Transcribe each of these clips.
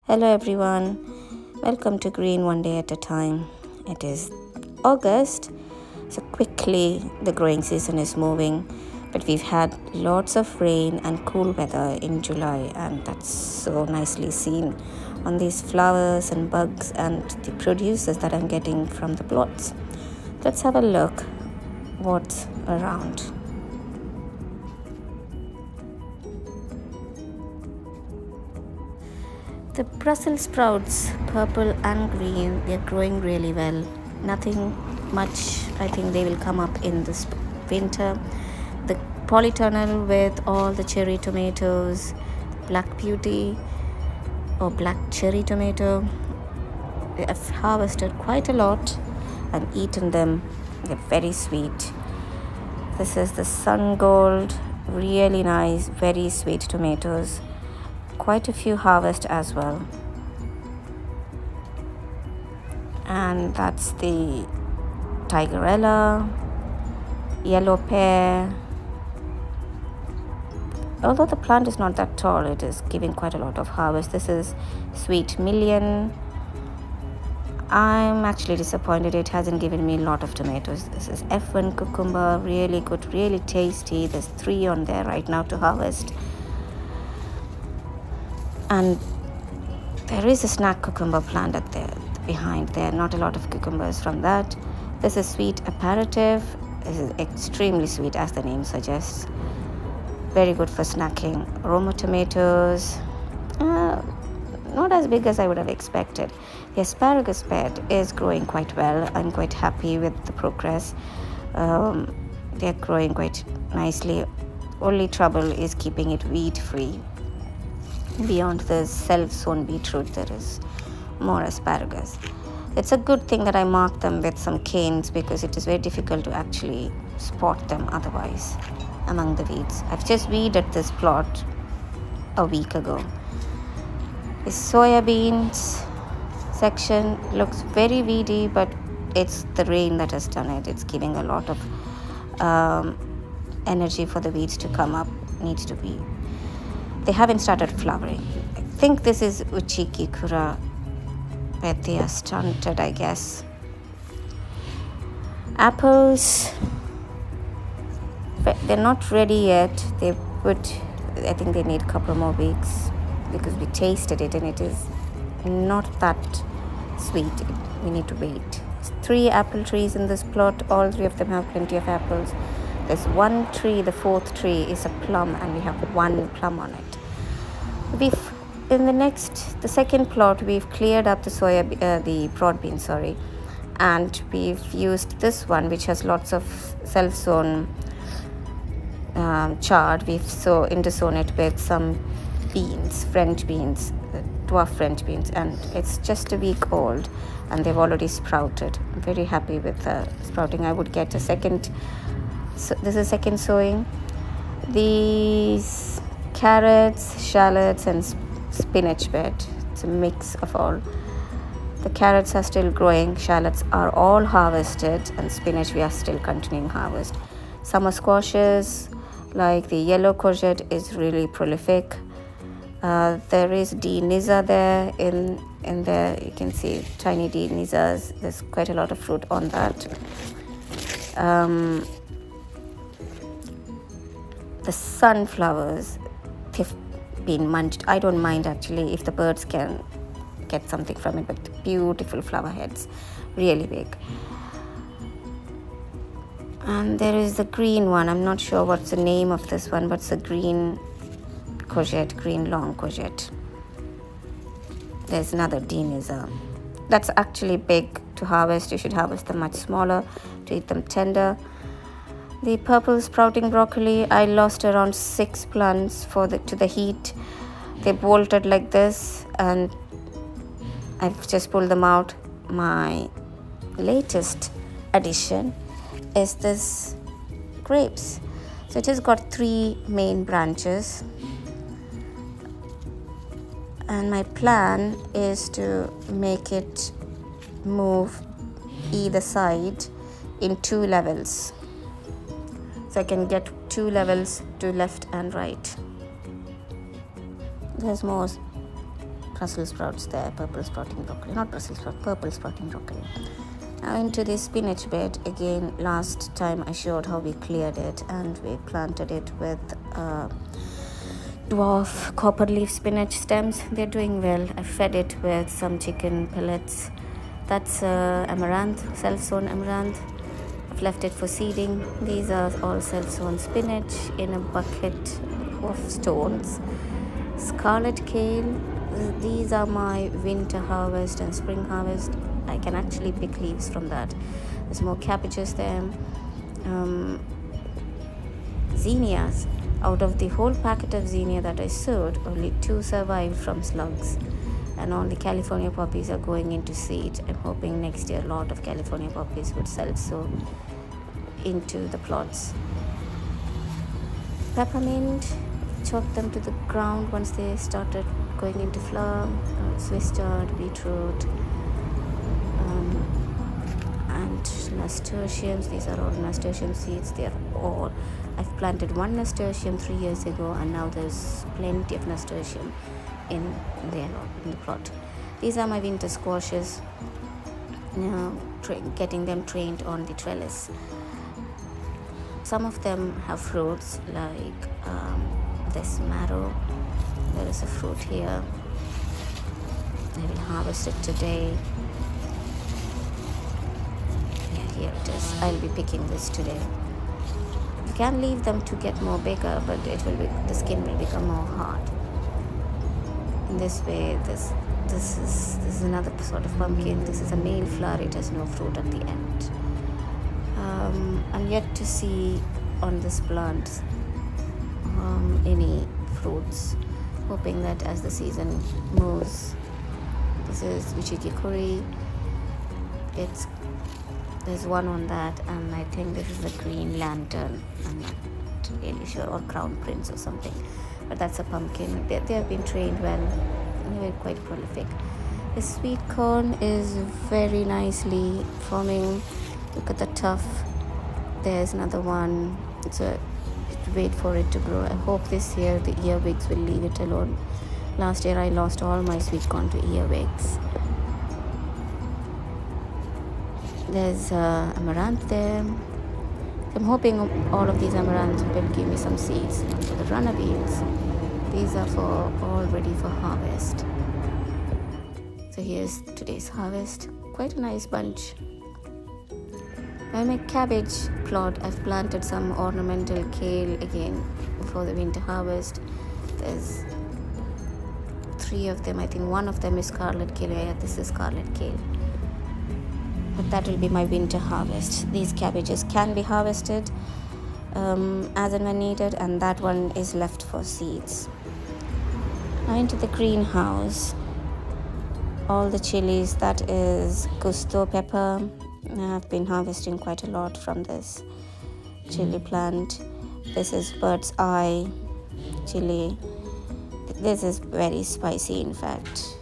Hello everyone, welcome to Green One Day at a Time. It is August, so quickly the growing season is moving, but we've had lots of rain and cool weather in July, and that's so nicely seen on these flowers and bugs and the produces that I'm getting from the plots. Let's have a look what's around. The Brussels sprouts, purple and green, they're growing really well. Nothing much, I think they will come up in this winter. The polytunnel with all the cherry tomatoes, black beauty or black cherry tomato, I've harvested quite a lot and eaten them. They're very sweet. This is the sun gold, really nice, very sweet tomatoes. Quite a few harvest as well, and that's the tigerella, yellow pear. Although the plant is not that tall, it is giving quite a lot of harvest. This is sweet million. I'm actually disappointed it hasn't given me a lot of tomatoes. This is F1 cucumber, really good, really tasty. There's 3 on there right now to harvest. And there is a snack cucumber plant at there behind there. Not a lot of cucumbers from that. This is sweet aperitif. This is extremely sweet, as the name suggests. Very good for snacking. Roma tomatoes, not as big as I would have expected. The asparagus bed is growing quite well. I'm quite happy with the progress. They're growing quite nicely. Only trouble is keeping it weed free. Beyond the self-sown beetroot, there is more asparagus. It's a good thing that I marked them with some canes, because it is very difficult to actually spot them otherwise among the weeds. I've just weeded this plot a week ago. The soya beans section looks very weedy, but it's the rain that has done it. It's giving a lot of energy for the weeds to come up. Needs to be. They haven't started flowering. I think this is Uchiki Kura, but they are stunted, I guess. Apples, they're not ready yet. I think they need a couple more weeks, because we tasted it and it is not that sweet. We need to wait. There's 3 apple trees in this plot. All 3 of them have plenty of apples. There's 1 tree, the 4th tree is a plum, and we have 1 plum on it. The second plot, we've cleared up the broad bean, and we've used this one, which has lots of self-sown chard. We've intersown it with some beans, French beans, dwarf French beans, and it's just a week old, and they've already sprouted. I'm very happy with the sprouting. I would get a second. So this is second sowing. These carrots, shallots, and spinach bed. It's a mix of all. The carrots are still growing. Shallots are all harvested, and spinach we are still continuing harvest. Summer squashes like the yellow courgette is really prolific. There is D. Niza there in there. You can see tiny D. Nizas. There's quite a lot of fruit on that. The sunflowers, they've been munched. I don't mind actually if the birds can get something from it, but beautiful flower heads, really big. And there is the green one. I'm not sure what's the name of this one, but it's a green courgette, green long courgette. There's another Deniza. That's actually big to harvest. You should harvest them much smaller to eat them tender. The purple sprouting broccoli, I lost around 6 plants to the heat. They bolted like this, and I've just pulled them out. My latest addition is this grapes. So it has got 3 main branches, and my plan is to make it move either side in 2 levels. So I can get 2 levels to left and right. There's more Brussels sprouts there, purple sprouting broccoli, not Brussels sprout, purple sprouting broccoli. Now into this spinach bed. Again, last time I showed how we cleared it and we planted it with dwarf copper leaf spinach stems. They're doing well. I fed it with some chicken pellets. That's amaranth, self-sown amaranth. I've left it for seeding. These are all self-sown spinach in a bucket of stones. Scarlet kale. These are my winter harvest and spring harvest. I can actually pick leaves from that. There's more cabbages there. Zinnias. Out of the whole packet of zinnia that I sowed, only 2 survived from slugs, and all the California poppies are going into seed. I'm hoping next year a lot of California poppies would self-sow into the plots. Peppermint, chopped them to the ground once they started going into flower. Swiss chard, beetroot, and nasturtiums. These are all nasturtium seeds. They are all, I've planted one nasturtium 3 years ago, and now there's plenty of nasturtium in the plot. These are my winter squashes. Now getting them trained on the trellis. Some of them have fruits like this marrow. There is a fruit here. I will harvest it today. Yeah, here it is. I'll be picking this today. You can leave them to get more bigger, but the skin will become more hard. In this way, this is another sort of pumpkin. This is a male flower. It has no fruit at the end. I'm yet to see on this plant any fruits. Hoping that as the season moves. This is Uchichikuri. There's one on that, and I think this is a green lantern. I'm not really sure, or crown prince or something, but that's a pumpkin. They have been trained well, and they're quite prolific. The sweet corn is very nicely forming. Look at the tuft. There's another one. Wait for it to grow. I hope this year the earwigs will leave it alone. Last year I lost all my sweet corn to earwigs. There's amaranth there. I'm hoping all of these amaranth will give me some seeds. For the runner beans, these are all ready for harvest. So here's today's harvest. Quite a nice bunch. In my cabbage plot, I've planted some ornamental kale again for the winter harvest. There's 3 of them. I think one of them is scarlet kale. Yeah, this is scarlet kale. But that will be my winter harvest. These cabbages can be harvested as and when needed, and that one is left for seeds. Now into the greenhouse. All the chilies, that is gusto pepper. I've been harvesting quite a lot from this chili plant. This is bird's eye chili. This is very spicy, in fact.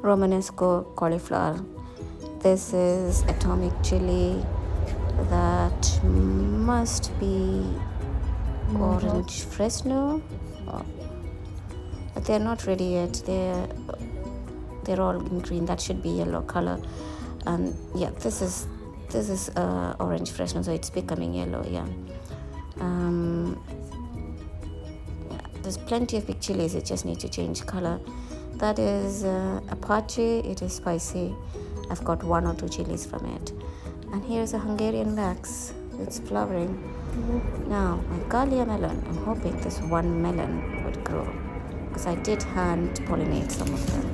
Romanesco cauliflower. This is atomic chili. That must be orange Fresno. But they're not ready yet. They're all in green. That should be yellow color. And yeah, this is orange Fresno, so it's becoming yellow. Yeah. There's plenty of big chilies. It just need to change color. That is Apache. It is spicy. I've got 1 or 2 chilies from it. And here's a Hungarian wax. It's flowering. Now my Galia melon. I'm hoping this one melon would grow, because I did hand pollinate some of them.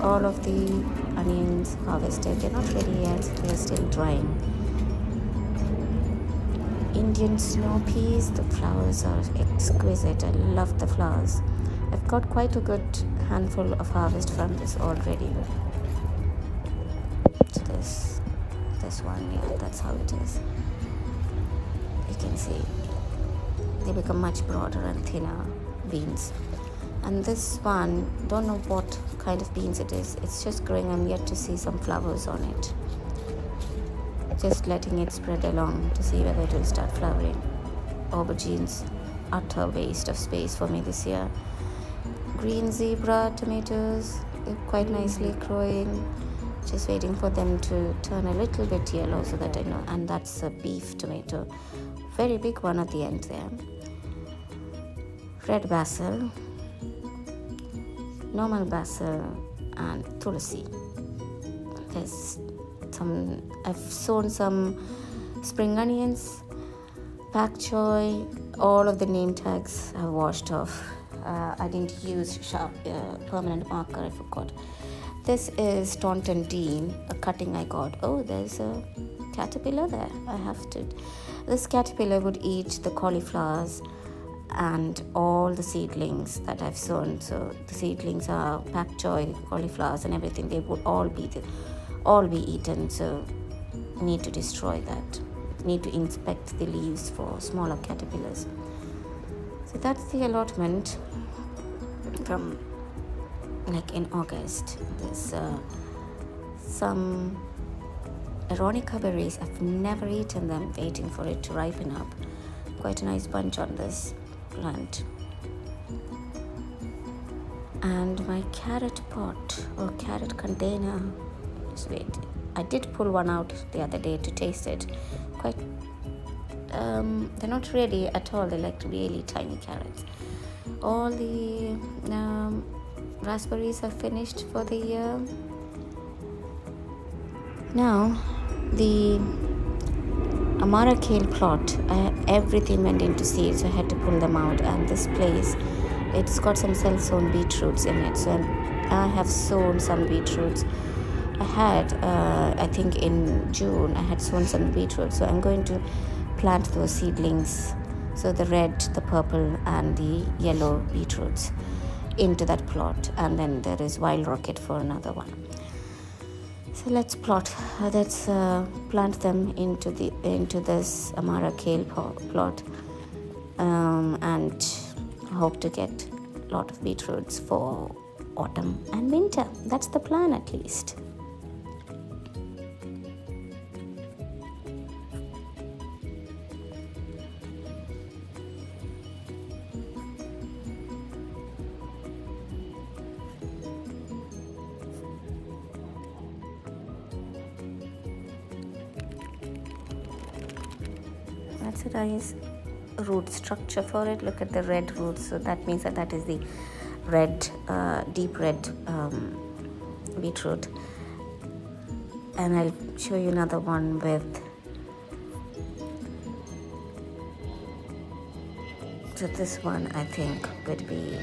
All of the onions harvested. They're not ready yet. They're still drying. Indian snow peas. The flowers are exquisite. I love the flowers. I've got quite a good handful of harvest from this already. So this one, yeah, that's how it is. You can see they become much broader and thinner beans. And this one, don't know what kind of beans it is. It's just growing. I'm yet to see some flowers on it. Just letting it spread along to see whether it will start flowering. Aubergines, utter waste of space for me this year. green zebra tomatoes, they're quite nicely growing. Just waiting for them to turn a little bit yellow so that I know. And that's a beef tomato, very big one at the end there. Red basil, normal basil, and tulsi. There's some, I've sown some spring onions, pak choy. All of the name tags are washed off. I didn't use sharp permanent marker, I forgot. This is Taunton Dean, a cutting I got. Oh, there's a caterpillar there. I have to. This caterpillar would eat the cauliflowers and all the seedlings that I've sown. So the seedlings are pak choy, cauliflowers, and everything. They would all be eaten. So need to destroy that. Need to inspect the leaves for smaller caterpillars. So that's the allotment from like in August. There's some aronica berries. I've never eaten them, waiting for it to ripen up. Quite a nice bunch on this plant. And my carrot pot or carrot container. Just wait. I did pull one out the other day to taste it. Quite they're not ready at all. They're like really tiny carrots. All the raspberries are finished for the year. Now the Amara kale plot, everything went into seeds, so I had to pull them out. And this place, it's got some self-sown beetroots in it, so I have sown some beetroots. I had I think in June I had sown some beetroots, so I'm going to plant those seedlings, so the red, the purple, and the yellow beetroots into that plot. And then there is wild rocket for another one. So let's plant them into this Amara kale plot, and hope to get a lot of beetroots for autumn and winter. That's the plan, at least. That's a nice root structure for it. Look at the red roots, so that means that is the red, deep red beetroot. And I'll show you another one with, so this one I think would be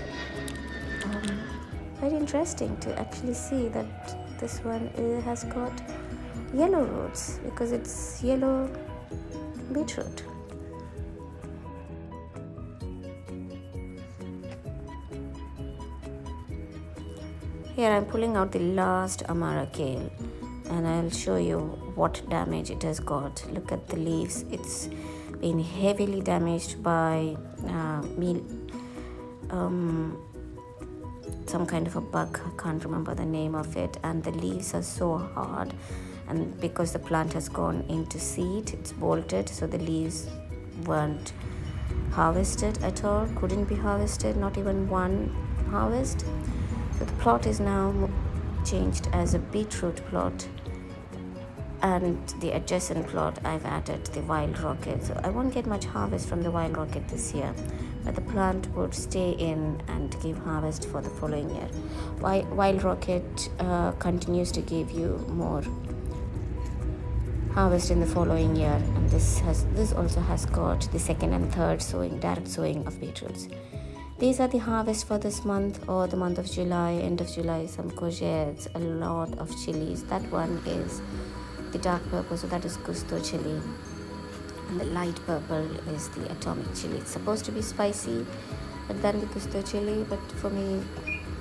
very interesting to actually see that this one has got yellow roots, because it's yellow beetroot. Here I'm pulling out the last Amara kale, and I'll show you what damage it has got. Look at the leaves. It's been heavily damaged by some kind of a bug. I can't remember the name of it. And the leaves are so hard, and because the plant has gone into seed, it's bolted, so the leaves weren't harvested at all, couldn't be harvested, not even one harvest. So the plot is now changed as a beetroot plot, and the adjacent plot I've added the wild rocket. So I won't get much harvest from the wild rocket this year, but the plant would stay in and give harvest for the following year. Wild rocket continues to give you more harvest in the following year, and this also has got the second and third sowing, direct sowing of beetroots. These are the harvest for this month, or the month of July, end of July. Some courgettes, a lot of chilies. That one is the dark purple, so that is gusto chili. And the light purple is the atomic chili. It's supposed to be spicy, but then the gusto chili, but for me,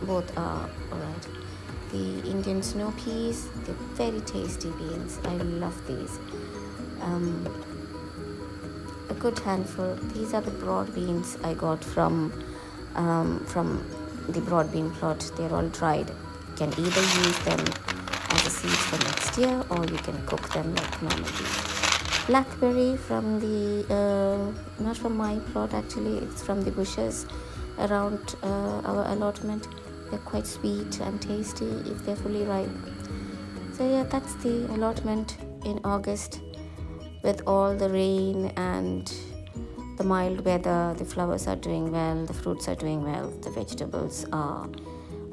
both are alright. The Indian snow peas, they're very tasty beans. I love these. A good handful. These are the broad beans I got from the broad bean plot. They're all dried. You can either use them as a seed for next year, or you can cook them like normal beans. Blackberry from the not from my plot actually, it's from the bushes. around our allotment. They're quite sweet and tasty if they're fully ripe. So yeah, that's the allotment in August. With all the rain and the mild weather, the flowers are doing well, the fruits are doing well, the vegetables are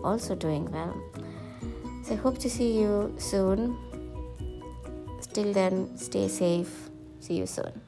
also doing well. So I hope to see you soon. Till then, stay safe. See you soon.